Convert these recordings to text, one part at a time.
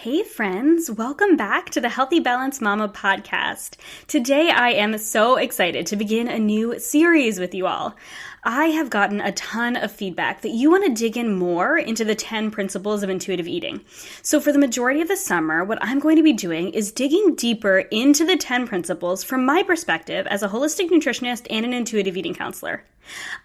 Hey friends, welcome back to the Healthy Balanced Mama podcast. Today I am so excited to begin a new series with you all. I have gotten a ton of feedback that you want to dig in more into the 10 principles of intuitive eating. So for the majority of the summer, what I'm going to be doing is digging deeper into the 10 principles from my perspective as a holistic nutritionist and an intuitive eating counselor.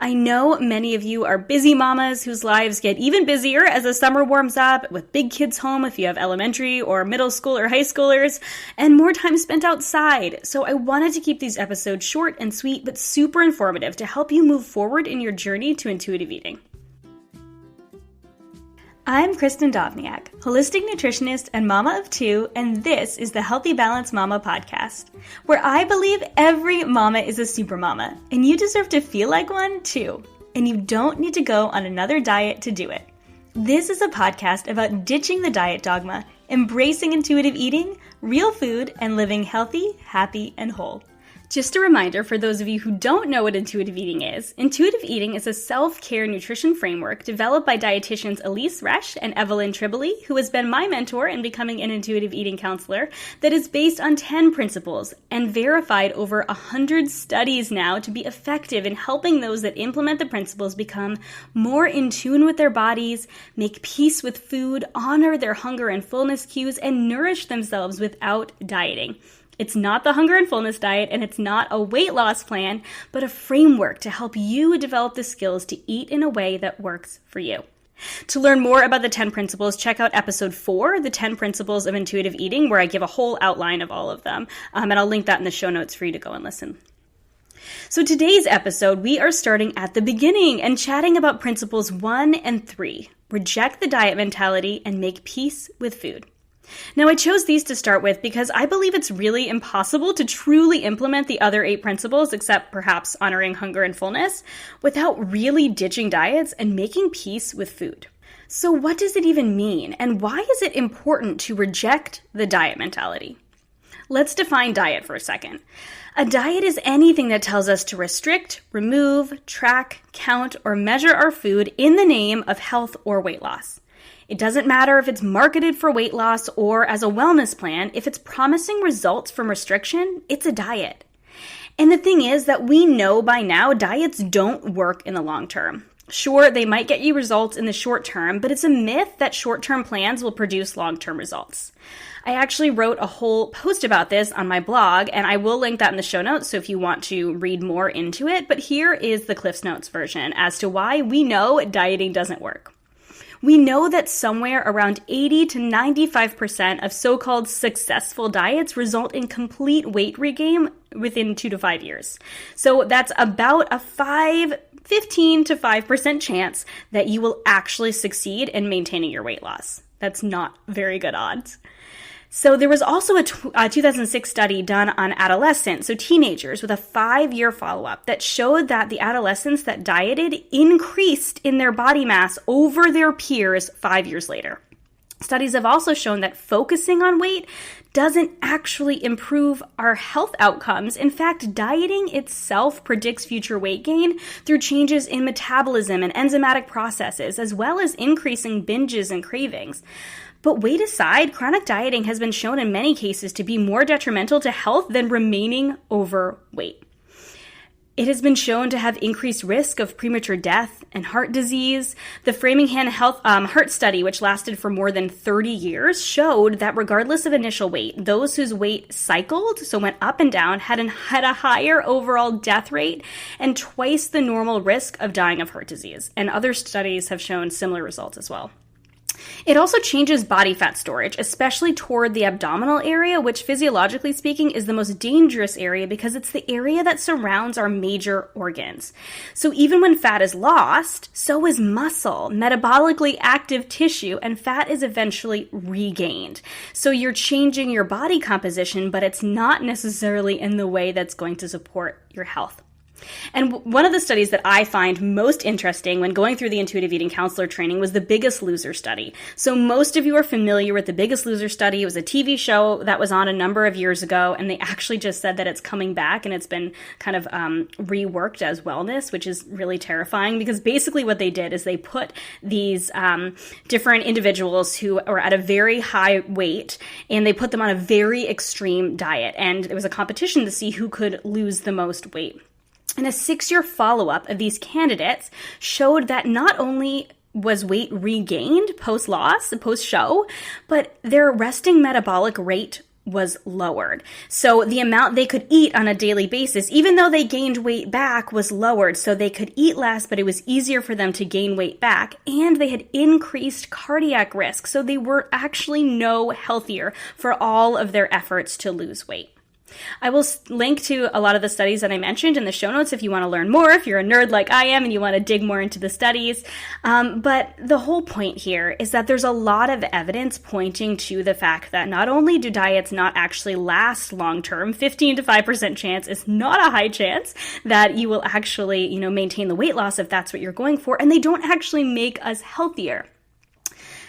I know many of you are busy mamas whose lives get even busier as the summer warms up, with big kids home if you have elementary or middle school or high schoolers, and more time spent outside. So I wanted to keep these episodes short and sweet, but super informative to help you move forward in your journey to intuitive eating. I'm Kristin Dovbniak, holistic nutritionist and mama of two, and this is the Healthy Balanced Mama podcast, where I believe every mama is a super mama, and you deserve to feel like one too, and you don't need to go on another diet to do it. This is a podcast about ditching the diet dogma, embracing intuitive eating, real food, and living healthy, happy, and whole. Just a reminder for those of you who don't know what intuitive eating is a self-care nutrition framework developed by dietitians Elise Resch and Evelyn Tribole, who has been my mentor in becoming an intuitive eating counselor, that is based on 10 principles and verified over 100 studies now to be effective in helping those that implement the principles become more in tune with their bodies, make peace with food, honor their hunger and fullness cues, and nourish themselves without dieting. It's not the hunger and fullness diet, and it's not a weight loss plan, but a framework to help you develop the skills to eat in a way that works for you. To learn more about the 10 principles, check out episode 4, the 10 principles of intuitive eating, where I give a whole outline of all of them. And I'll link that in the show notes for you to go and listen. So today's episode, we are starting at the beginning and chatting about principles 1 and 3, reject the diet mentality and make peace with food. Now, I chose these to start with because I believe it's really impossible to truly implement the other 8 principles, except perhaps honoring hunger and fullness, without really ditching diets and making peace with food. So what does it even mean, and why is it important to reject the diet mentality? Let's define diet for a second. A diet is anything that tells us to restrict, remove, track, count, or measure our food in the name of health or weight loss. It doesn't matter if it's marketed for weight loss or as a wellness plan. If it's promising results from restriction, it's a diet. And the thing is that we know by now diets don't work in the long term. Sure, they might get you results in the short term, but it's a myth that short-term plans will produce long-term results. I actually wrote a whole post about this on my blog, and I will link that in the show notes, so if you want to read more into it. But here is the Cliff's Notes version as to why we know dieting doesn't work. We know that somewhere around 80 to 95% of so-called successful diets result in complete weight regain within 2 to 5 years. So that's about a 15 to 5% chance that you will actually succeed in maintaining your weight loss. That's not very good odds. So there was also a 2006 study done on adolescents, so teenagers, with a 5-year follow-up that showed that the adolescents that dieted increased in their body mass over their peers 5 years later. Studies have also shown that focusing on weight doesn't actually improve our health outcomes. In fact, dieting itself predicts future weight gain through changes in metabolism and enzymatic processes, as well as increasing binges and cravings. But weight aside, chronic dieting has been shown in many cases to be more detrimental to health than remaining overweight. It has been shown to have increased risk of premature death and heart disease. The Framingham Heart Study, which lasted for more than 30 years, showed that regardless of initial weight, those whose weight cycled, so went up and down, had a higher overall death rate and twice the normal risk of dying of heart disease. And other studies have shown similar results as well. It also changes body fat storage, especially toward the abdominal area, which physiologically speaking is the most dangerous area because it's the area that surrounds our major organs. So even when fat is lost, so is muscle, metabolically active tissue, and fat is eventually regained. So you're changing your body composition, but it's not necessarily in the way that's going to support your health. And one of the studies that I find most interesting when going through the intuitive eating counselor training was the Biggest Loser study. So most of you are familiar with the Biggest Loser study. It was a TV show that was on a number of years ago, and they actually just said that it's coming back and it's been kind of reworked as wellness, which is really terrifying because basically what they did is they put these different individuals who are at a very high weight and they put them on a very extreme diet. And there was a competition to see who could lose the most weight. And a 6-year follow-up of these candidates showed that not only was weight regained post-loss, post-show, but their resting metabolic rate was lowered. So the amount they could eat on a daily basis, even though they gained weight back, was lowered. So they could eat less, but it was easier for them to gain weight back. And they had increased cardiac risk. So they were actually no healthier for all of their efforts to lose weight. I will link to a lot of the studies that I mentioned in the show notes if you want to learn more, if you're a nerd like I am and you want to dig more into the studies. But the whole point here is that there's a lot of evidence pointing to the fact that not only do diets not actually last long-term, 15 to 5% chance is not a high chance that you will actually, maintain the weight loss if that's what you're going for, and they don't actually make us healthier.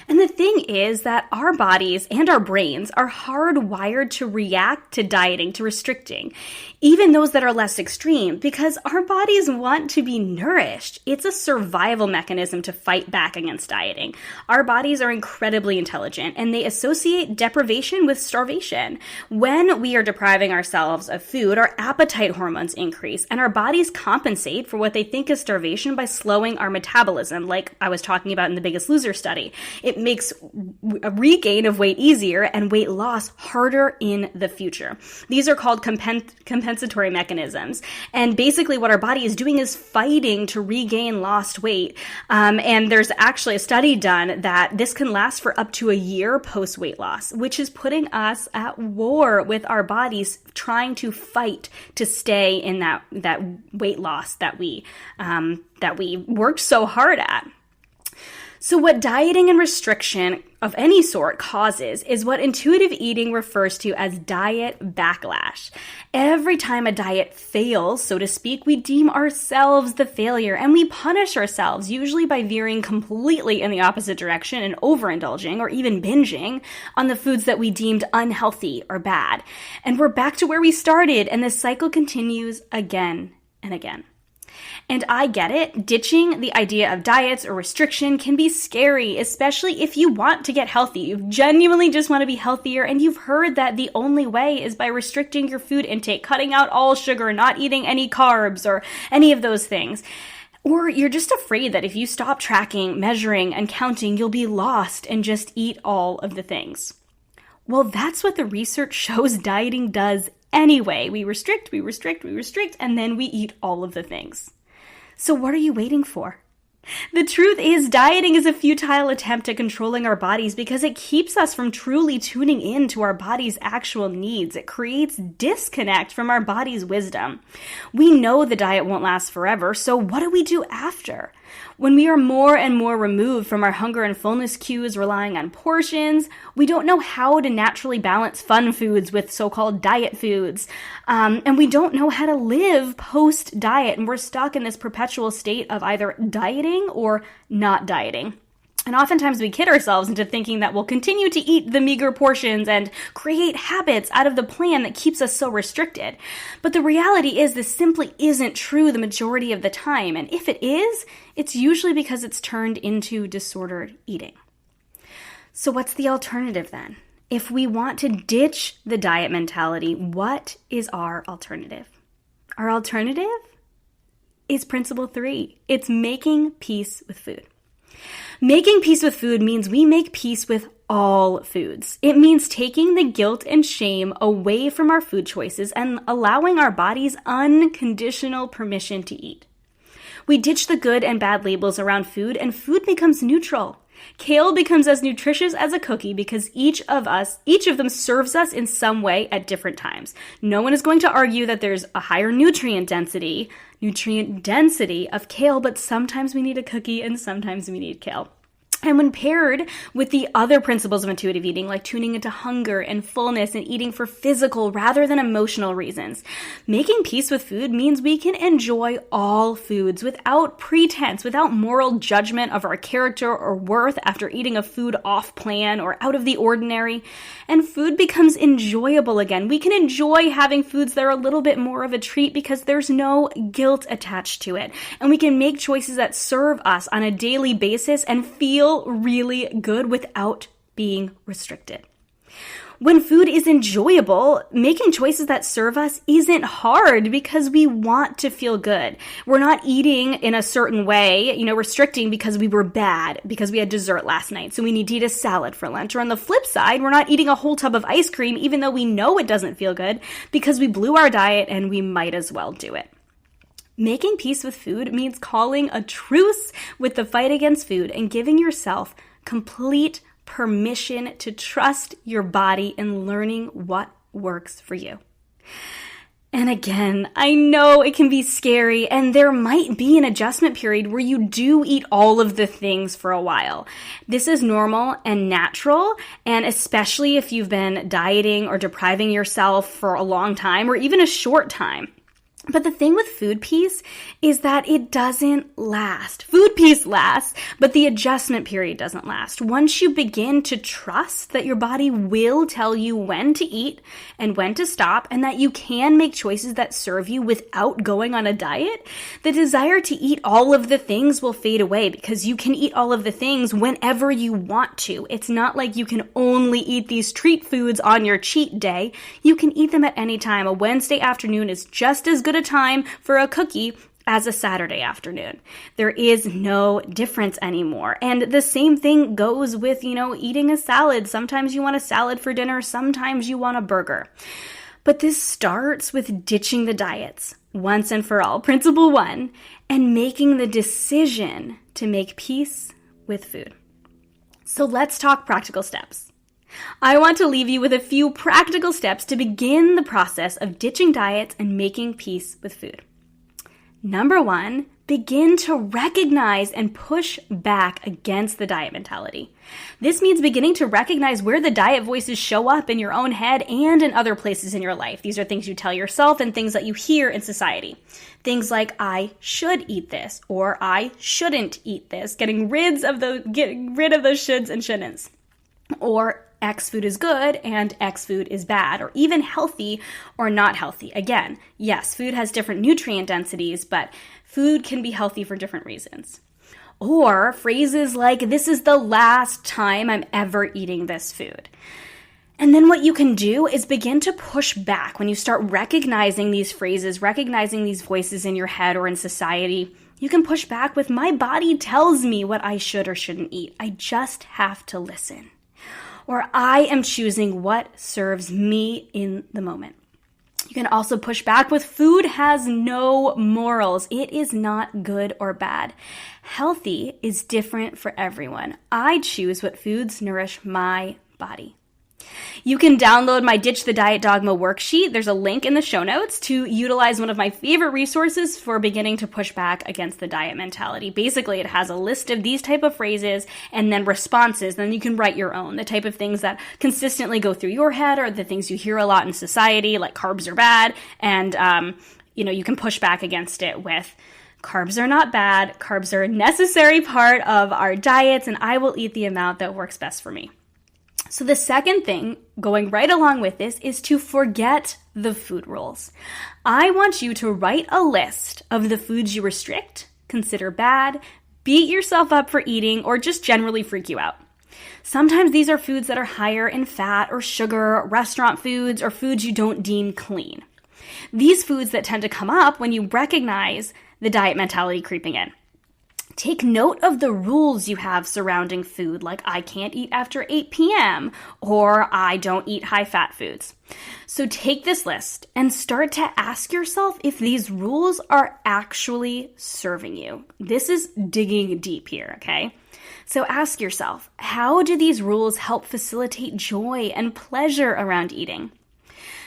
And the thing is that our bodies and our brains are hardwired to react to dieting, to restricting, even those that are less extreme, because our bodies want to be nourished. It's a survival mechanism to fight back against dieting. Our bodies are incredibly intelligent, and they associate deprivation with starvation. When we are depriving ourselves of food, our appetite hormones increase, and our bodies compensate for what they think is starvation by slowing our metabolism, like I was talking about in the Biggest Loser study. It makes a regain of weight easier and weight loss harder in the future. These are called compensatory mechanisms. And basically what our body is doing is fighting to regain lost weight. And there's actually a study done that this can last for up to a year post-weight loss, which is putting us at war with our bodies trying to fight to stay in that weight loss that we worked so hard at. So what dieting and restriction of any sort causes is what intuitive eating refers to as diet backlash. Every time a diet fails, so to speak, we deem ourselves the failure and we punish ourselves, usually by veering completely in the opposite direction and overindulging or even binging on the foods that we deemed unhealthy or bad. And we're back to where we started, and the cycle continues again and again. And I get it. Ditching the idea of diets or restriction can be scary, especially if you want to get healthy. You genuinely just want to be healthier, and you've heard that the only way is by restricting your food intake, cutting out all sugar, not eating any carbs or any of those things. Or you're just afraid that if you stop tracking, measuring, and counting, you'll be lost and just eat all of the things. Well, that's what the research shows dieting does anyway. We restrict, and then we eat all of the things. So what are you waiting for? The truth is, dieting is a futile attempt at controlling our bodies because it keeps us from truly tuning in to our body's actual needs. It creates disconnect from our body's wisdom. We know the diet won't last forever, so what do we do after? When we are more and more removed from our hunger and fullness cues, relying on portions, we don't know how to naturally balance fun foods with so-called diet foods. And we don't know how to live post-diet, and we're stuck in this perpetual state of either dieting or not dieting. And oftentimes we kid ourselves into thinking that we'll continue to eat the meager portions and create habits out of the plan that keeps us so restricted. But the reality is this simply isn't true the majority of the time. And if it is, it's usually because it's turned into disordered eating. So what's the alternative then? If we want to ditch the diet mentality, what is our alternative? Our alternative is principle 3. It's making peace with food. Making peace with food means we make peace with all foods. It means taking the guilt and shame away from our food choices and allowing our bodies unconditional permission to eat. We ditch the good and bad labels around food, and food becomes neutral. Kale becomes as nutritious as a cookie because each of them serves us in some way at different times. No one is going to argue that there's a higher nutrient density of kale, but sometimes we need a cookie and sometimes we need kale. And when paired with the other principles of intuitive eating, like tuning into hunger and fullness and eating for physical rather than emotional reasons, making peace with food means we can enjoy all foods without pretense, without moral judgment of our character or worth after eating a food off plan or out of the ordinary. And food becomes enjoyable again. We can enjoy having foods that are a little bit more of a treat because there's no guilt attached to it. And we can make choices that serve us on a daily basis and feel really good without being restricted. When food is enjoyable, making choices that serve us isn't hard because we want to feel good. We're not eating in a certain way, restricting because we were bad, because we had dessert last night, so we need to eat a salad for lunch. Or on the flip side, we're not eating a whole tub of ice cream, even though we know it doesn't feel good, because we blew our diet and we might as well do it. Making peace with food means calling a truce with the fight against food and giving yourself complete permission to trust your body and learning what works for you. And again, I know it can be scary, and there might be an adjustment period where you do eat all of the things for a while. This is normal and natural, and especially if you've been dieting or depriving yourself for a long time or even a short time. But the thing with food peace is that it doesn't last. Food peace lasts, but the adjustment period doesn't last. Once you begin to trust that your body will tell you when to eat and when to stop, and that you can make choices that serve you without going on a diet, the desire to eat all of the things will fade away because you can eat all of the things whenever you want to. It's not like you can only eat these treat foods on your cheat day. You can eat them at any time. A Wednesday afternoon is just as good a time for a cookie as a Saturday afternoon. There is no difference anymore. And the same thing goes with, eating a salad. Sometimes you want a salad for dinner. Sometimes you want a burger. But this starts with ditching the diets once and for all. Principle 1, and making the decision to make peace with food. So let's talk practical steps. I want to leave you with a few practical steps to begin the process of ditching diets and making peace with food. Number 1, begin to recognize and push back against the diet mentality. This means beginning to recognize where the diet voices show up in your own head and in other places in your life. These are things you tell yourself and things that you hear in society. Things like, I should eat this, or I shouldn't eat this, getting rid of those shoulds and shouldn'ts. Or X food is good and X food is bad, or even healthy or not healthy. Again, yes, food has different nutrient densities, but food can be healthy for different reasons. Or phrases like, this is the last time I'm ever eating this food. And then what you can do is begin to push back when you start recognizing these phrases, recognizing these voices in your head or in society. You can push back with, my body tells me what I should or shouldn't eat. I just have to listen. Or I am choosing what serves me in the moment. You can also push back with, food has no morals. It is not good or bad. Healthy is different for everyone. I choose what foods nourish my body. You can download my Ditch the Diet Dogma worksheet. There's a link in the show notes to utilize one of my favorite resources for beginning to push back against the diet mentality. Basically, it has a list of these type of phrases and then responses. Then you can write your own, the type of things that consistently go through your head or the things you hear a lot in society, like carbs are bad. And, you can push back against it with, carbs are not bad. Carbs are a necessary part of our diets, and I will eat the amount that works best for me. So the second thing, going right along with this, is to forget the food rules. I want you to write a list of the foods you restrict, consider bad, beat yourself up for eating, or just generally freak you out. Sometimes these are foods that are higher in fat or sugar, restaurant foods, or foods you don't deem clean. These foods that tend to come up when you recognize the diet mentality creeping in. Take note of the rules you have surrounding food, like I can't eat after 8 p.m. or I don't eat high-fat foods. So take this list and start to ask yourself if these rules are actually serving you. This is digging deep here, okay? So ask yourself, how do these rules help facilitate joy and pleasure around eating?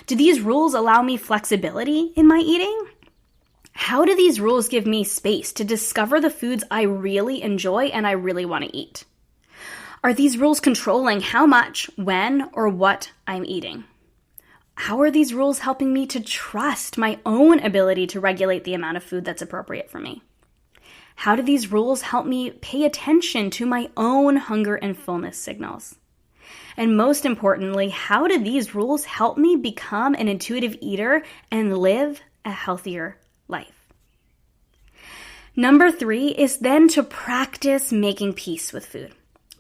Do these rules allow me flexibility in my eating? How do these rules give me space to discover the foods I really enjoy and I really want to eat? Are these rules controlling how much, when, or what I'm eating? How are these rules helping me to trust my own ability to regulate the amount of food that's appropriate for me? How do these rules help me pay attention to my own hunger and fullness signals? And most importantly, how do these rules help me become an intuitive eater and live a healthier life? Number 3 is then to practice making peace with food.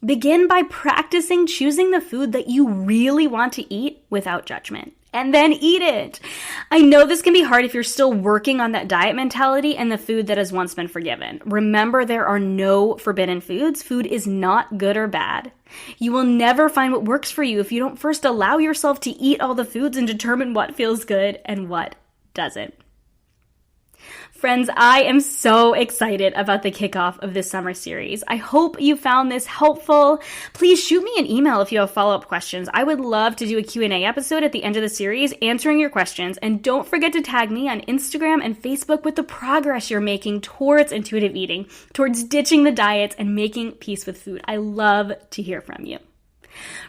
Begin by practicing choosing the food that you really want to eat without judgment, and then eat it. I know this can be hard if you're still working on that diet mentality and the food that has once been forgiven. Remember, there are no forbidden foods. Food is not good or bad. You will never find what works for you if you don't first allow yourself to eat all the foods and determine what feels good and what doesn't. Friends, I am so excited about the kickoff of this summer series. I hope you found this helpful. Please shoot me an email if you have follow-up questions. I would love to do a Q&A episode at the end of the series answering your questions. And don't forget to tag me on Instagram and Facebook with the progress you're making towards intuitive eating, towards ditching the diets and making peace with food. I love to hear from you.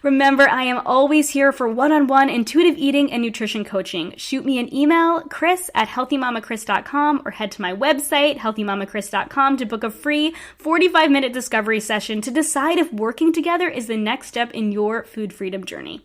Remember, I am always here for one-on-one intuitive eating and nutrition coaching. Shoot me an email, chris@healthymamakris.com, or head to my website, healthymamakris.com, to book a free 45-minute discovery session to decide if working together is the next step in your food freedom journey.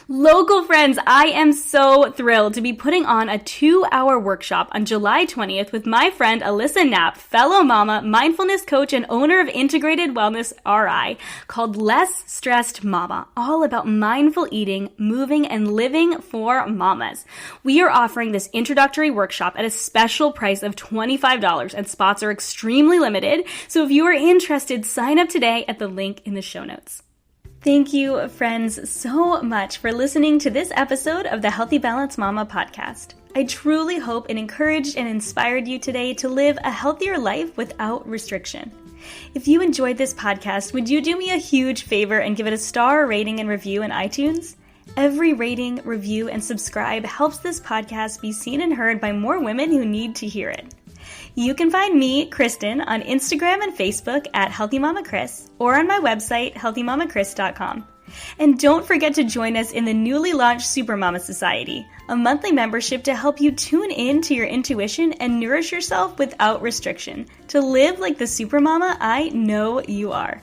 Local friends, I am so thrilled to be putting on a 2-hour workshop on July 20th with my friend Alyssa Knapp, fellow mama, mindfulness coach, and owner of Integrated Wellness RI, called Less Stressed Mama, all about mindful eating, moving, and living for mamas. We are offering this introductory workshop at a special price of $25, and spots are extremely limited, so if you are interested, sign up today at the link in the show notes. Thank you, friends, so much for listening to this episode of the Healthy Balanced Mama podcast. I truly hope it encouraged and inspired you today to live a healthier life without restriction. If you enjoyed this podcast, would you do me a huge favor and give it a star rating and review in iTunes? Every rating, review, and subscribe helps this podcast be seen and heard by more women who need to hear it. You can find me, Kristin, on Instagram and Facebook at Healthy Mama Kris, or on my website, healthymamakris.com. And don't forget to join us in the newly launched Supermama Society, a monthly membership to help you tune in to your intuition and nourish yourself without restriction, to live like the supermama I know you are.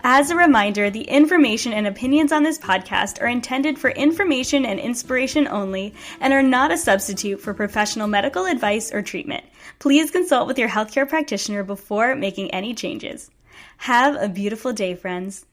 As a reminder, the information and opinions on this podcast are intended for information and inspiration only and are not a substitute for professional medical advice or treatment. Please consult with your healthcare practitioner before making any changes. Have a beautiful day, friends.